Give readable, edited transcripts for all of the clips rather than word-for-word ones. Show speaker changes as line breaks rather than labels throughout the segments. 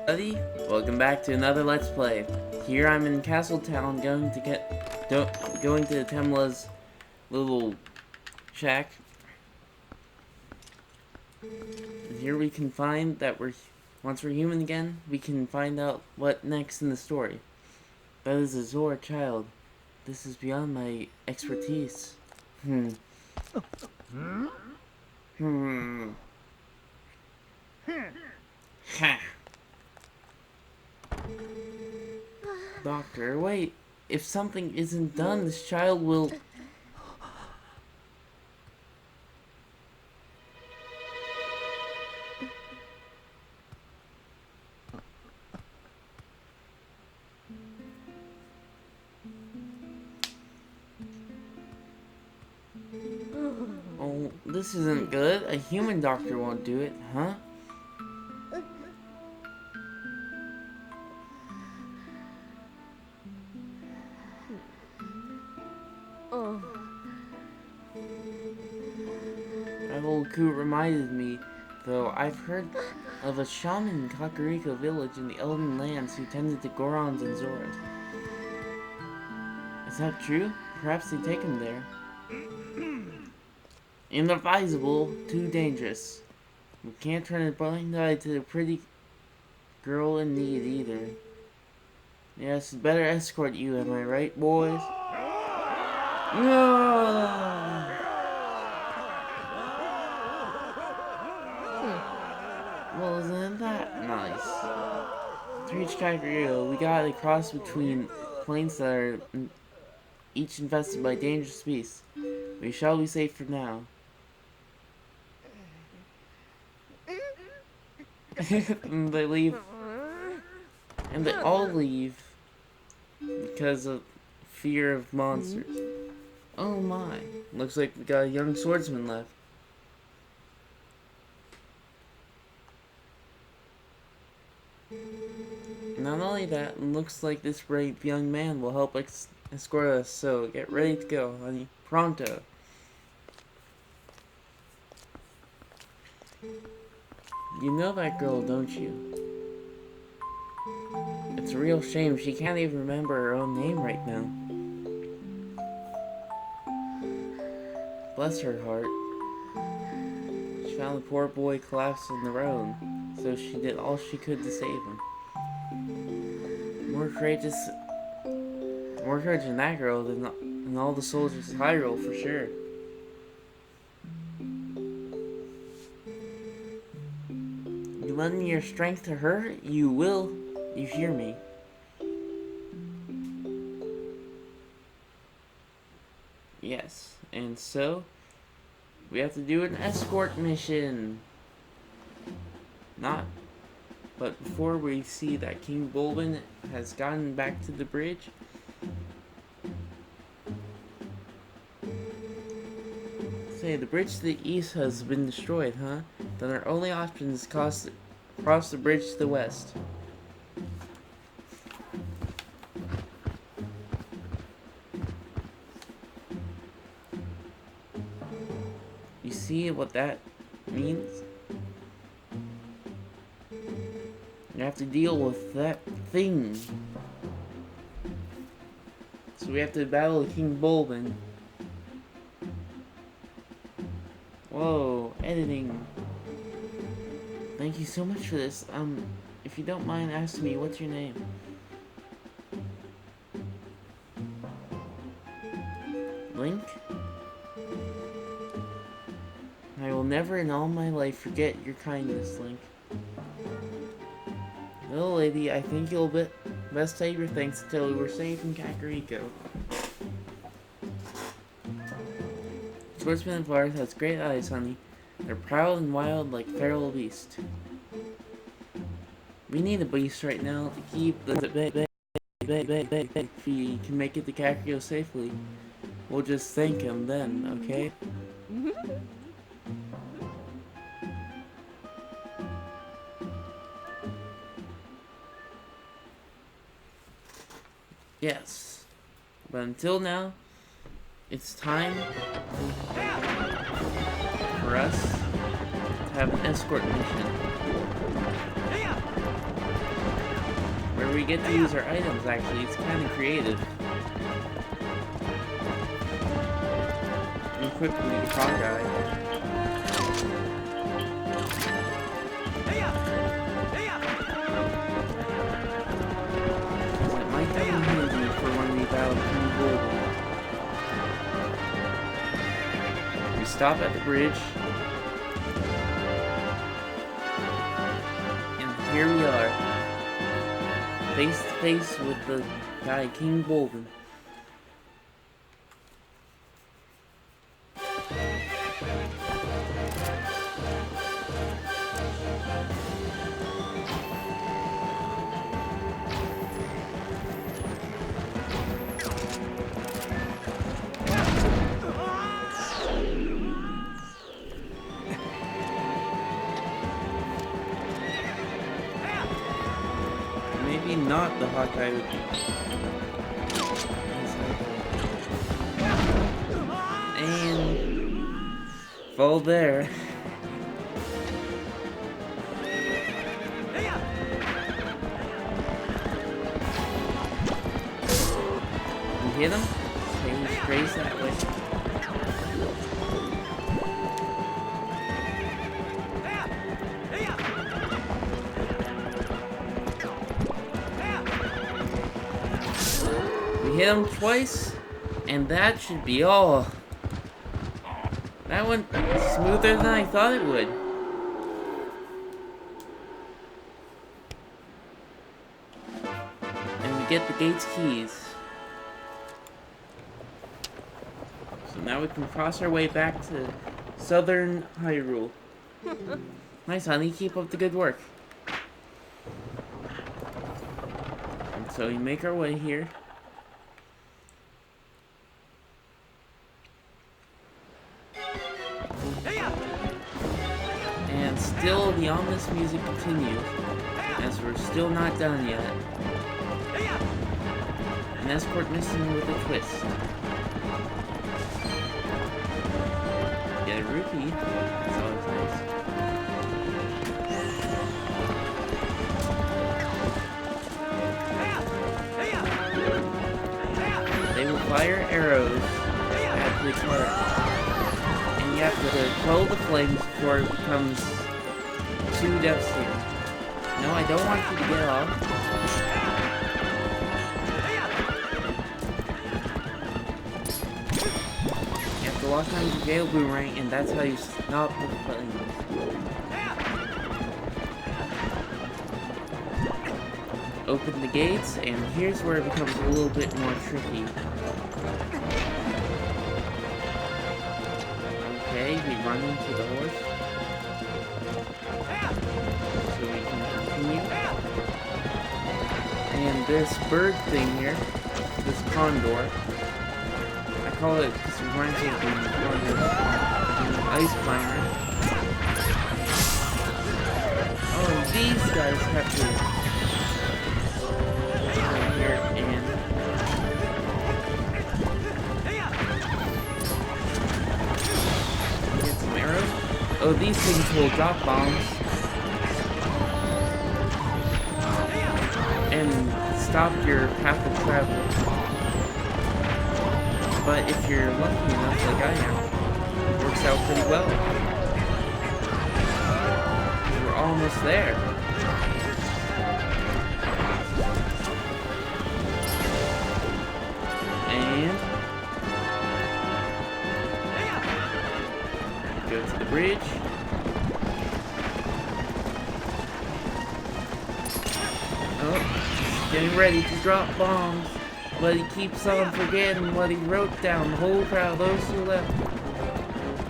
Buddy, welcome back to another Let's Play. Here I'm in Castletown, going to Temla's little shack. And here we can find that once we're human again, we can find out what next in the story. That is a Zora child. This is beyond my expertise. Ha! Doctor, wait. If something isn't done, this child will... Oh, this isn't good. A human doctor won't do it, huh? That old coot reminded me, though. I've heard of a shaman in Kakariko village in the Elven Lands who tended to Gorons and Zoras. Is that true? Perhaps they take him there. Inadvisable, too dangerous. We can't turn a blind eye to the pretty girl in need either. Yes, better escort you, am I right, boys? No! Well, isn't that nice? To reach Kakariko, we gotta cross between plains that are each infested by dangerous beasts. We shall be safe for now. And they leave. And they all leave because of fear of monsters. Oh my. Looks like we got a young swordsman left. Not only that, it looks like this brave young man will help escort us, so get ready to go, honey. Pronto. You know that girl, don't you? It's a real shame she can't even remember her own name right now. Bless her heart. She found the poor boy collapsed on the road, so she did all she could to save him. More courage in that girl than all the soldiers of Hyrule, for sure. You lend your strength to her, you will. You hear me? Yes, and so we have to do an escort mission. But before we see that King Bulbin has gotten back to the bridge, say the bridge to the east has been destroyed, huh? Then our only option is cross the bridge to the west. You see what that means? You have to deal with that thing. So we have to battle King Bulbin. Whoa, editing. Thank you so much for this. If you don't mind asking me, what's your name? Link? I will never in all my life forget your kindness, Link. Little lady, I think you'll best save your thanks until we're safe in Kakariko. Swordsman of Lars has great eyes, honey. They're proud and wild like feral beasts. We need a beast right now to keep the if we can make it to Kakariko safely. We'll just thank him then, okay? Yes. But until now, it's time for us to have an escort mission. we get to use our items, actually. It's kind of creative. And quickly the Hawkeye. It might come in handy for when we battle King Golden. We stop at the bridge. And here we are. Face to face with the guy, King Bolden. Maybe not the Hawkeye would be. And fall there. You hit him? Okay, he sprays that way. Hit him twice, and that should be all. That went smoother than I thought it would. And we get the gate's keys. So now we can cross our way back to southern Hyrule. Nice, honey. Keep up the good work. And so we make our way here. And still the ominous music continues, as we're still not done yet. An escort missing with a twist. Get a rupee. That's always nice. They will fire arrows at the cart. You have to quell the flames before it becomes too devastating. No, I don't want you to get off. You have to lock on the Gale Boomerang, and that's how you stop the flames. Open the gates, and here's where it becomes a little bit more tricky. Okay, we run into the horse. So we can continue. And this bird thing here, this condor, I call it because it reminds me of the ice climber. Oh, and these guys have to come here and oh, these things will drop bombs and stop your path of travel. But if you're lucky enough, like I am, it works out pretty well. We're almost there. And go to the bridge. Oh, getting ready to drop bombs, but he keeps on forgetting what he wrote down. The whole crowd, those who left.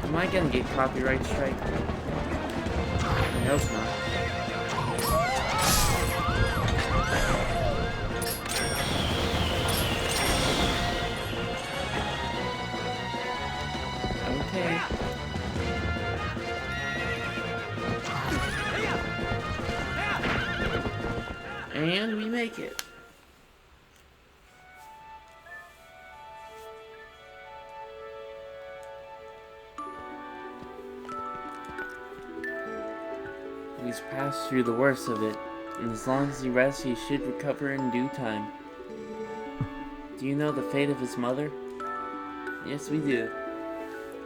Am I gonna get copyright strike? I hope not. Okay. And we make it. We've passed through the worst of it. And as long as he rests, he should recover in due time. Do you know the fate of his mother? Yes, we do.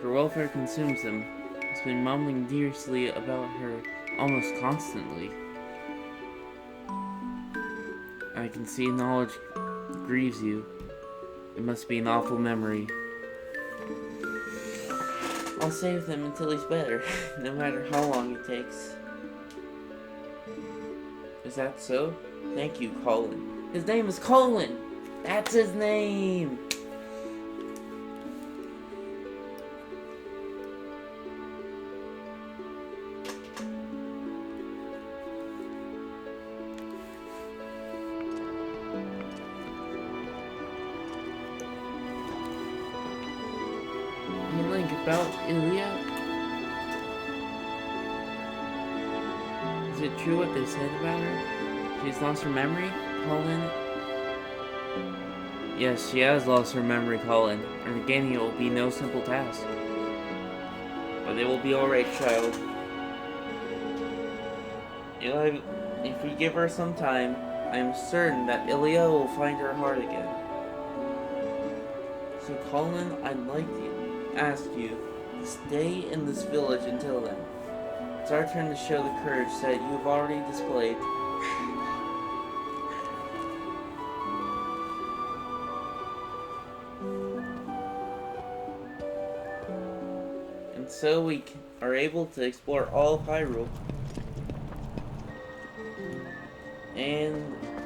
Her welfare consumes him. He's been mumbling fiercely about her almost constantly. I can see knowledge grieves you. It must be an awful memory. I'll save him until he's better, no matter how long it takes. Is that so? Thank you, Colin. His name is Colin! That's his name! Link about Ilya? Is it true what they said about her? She's lost her memory? Colin? Yes, she has lost her memory, Colin, and regaining it will be no simple task. But it will be alright, child. If we give her some time, I am certain that Ilya will find her heart again. So, Colin, I'd like to ask you to stay in this village until then. It's our turn to show the courage that you have already displayed. And so we are able to explore all of Hyrule.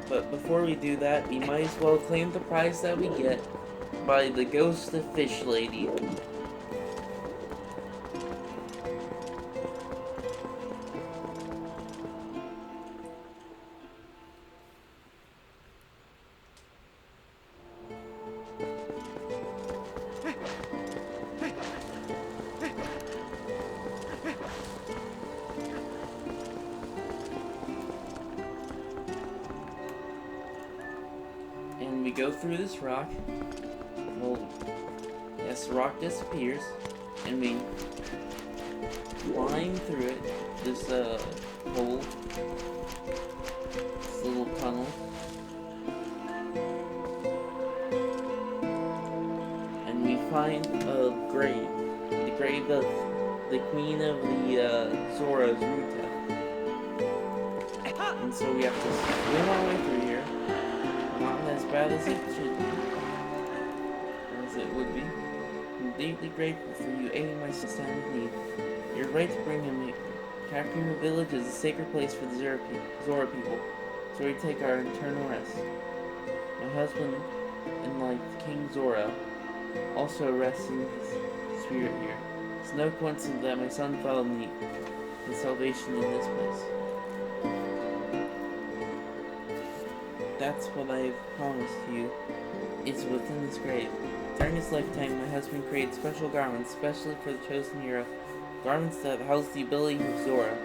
But before we do that, we might as well claim the prize that we get by the Ghost of Fish Lady. And we go through this rock. Well, yes, the rock disappears, and we climb through it. This hole, this little tunnel, and we find a grave, the grave of the queen of the Zora's Ruta. And so we have to swim our way through here. Not as bad as it should be, or as it would be. I'm deeply grateful for you aiding my sister in need. You're right to bring him here. Kakariko Village is a sacred place for the Zora people, so we take our eternal rest. My husband, and like King Zora, also rests in his spirit here. It's no coincidence that my son found his salvation in this place. That's what I've promised you, is within this grave. During his lifetime, my husband created special garments, especially for the chosen hero. Garments that house the ability of Zora.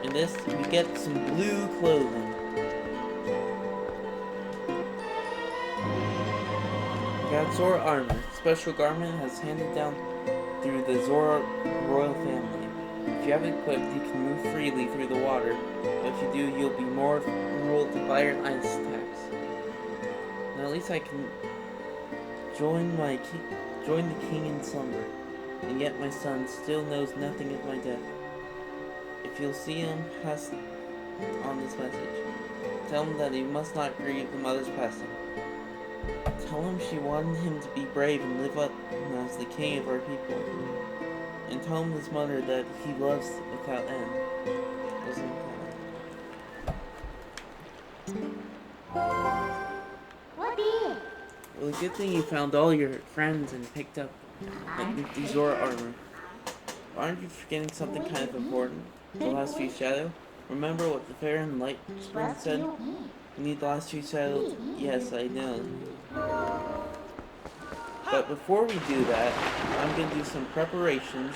In this, we get some blue clothing. We got Zora armor. Special garment has handed down through the Zora royal family. If you have it equipped, you can move freely through the water. But if you do, you'll be more vulnerable to fire and ice attacks. Now at least I can join the king in slumber, and yet my son still knows nothing of my death. If you'll see him, pass on this message. Tell him that he must not grieve the mother's passing. Tell him she wanted him to be brave and live up as the king of our people. And tell him his mother that he loves without end. Well, the good thing you found all your friends and picked up the Zora armor. Aren't you forgetting something kind of important? The last few shadow? Remember what the Fair and Light Spring said? We need the last few shadows. Yes, I know. But before we do that, I'm going to do some preparations.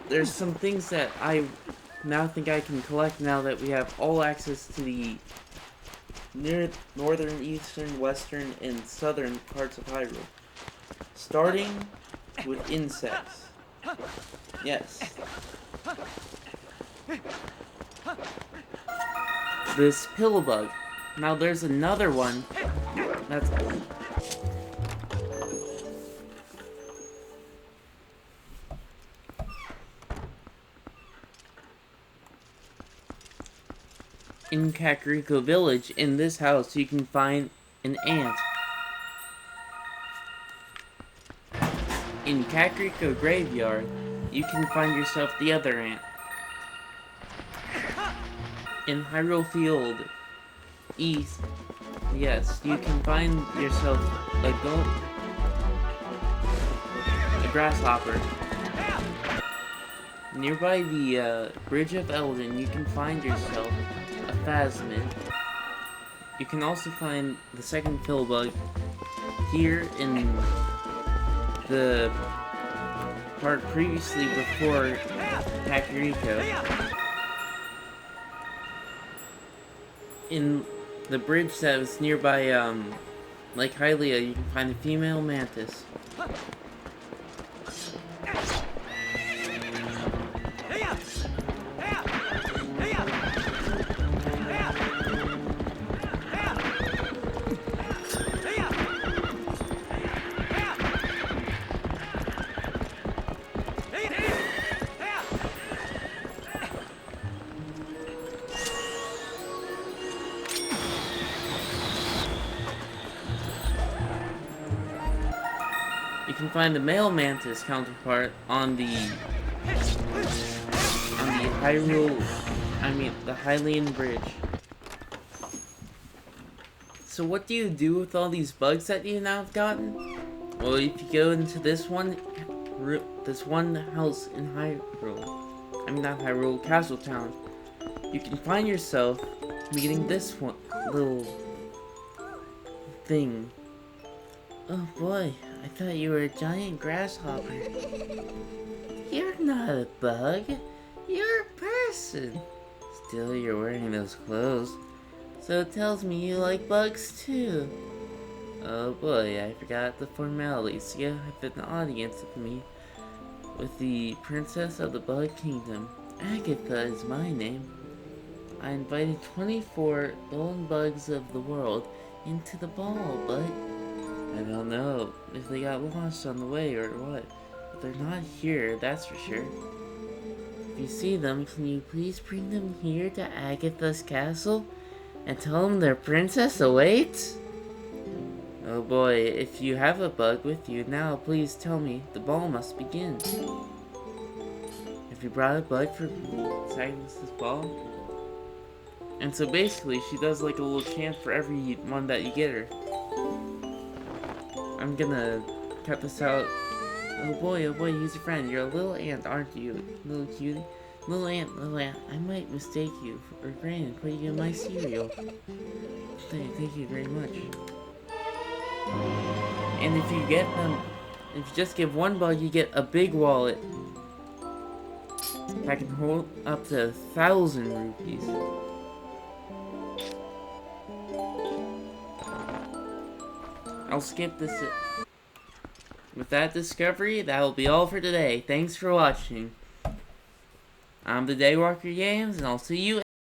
There's some things that I now think I can collect now that we have all access to the northern, eastern, western, and southern parts of Hyrule. Starting with insects. Yes. this pill bug. Now there's another one that's in Kakariko Village. In this house, you can find an ant. In Kakariko Graveyard, you can find yourself the other ant. In Hyrule Field East, yes, you can find yourself a grasshopper. Nearby the Bridge of Eldin, you can find yourself a phasmid. You can also find the second Philbug here in the part previously before Kakariko. In the bridge that was nearby Lake Hylia, you can find a female mantis. You can find the male mantis counterpart on the Hylian Bridge. So what do you do with all these bugs that you now have gotten? Well, if you go into this one house in Castle Town, you can find yourself meeting this one little thing. Oh boy, I thought you were a giant grasshopper. You're not a bug. You're a person. Still, you're wearing those clothes. So it tells me you like bugs too. Oh boy, I forgot the formalities. You have an audience with me. With the Princess of the Bug Kingdom. Agatha is my name. I invited 24 golden bugs of the world into the ball, but I don't know if they got lost on the way or what. But they're not here, that's for sure. If you see them, can you please bring them here to Agatha's castle and tell them their princess awaits? Oh boy, if you have a bug with you now, please tell me. The ball must begin. Have you brought a bug for Agnes's ball? And so basically, she does like a little chant for every one that you get her. I'm gonna cut this out. Oh boy, he's a friend. You're a little ant, aren't you? Little cutie. Little ant, I might mistake you for a grain and put you in my cereal. Thank you very much. And if you get them, if you just give one bug, you get a big wallet that can hold up to 1,000 rupees. I'll skip this. With that discovery, that will be all for today. Thanks for watching. I'm the Daywalker Games, and I'll see you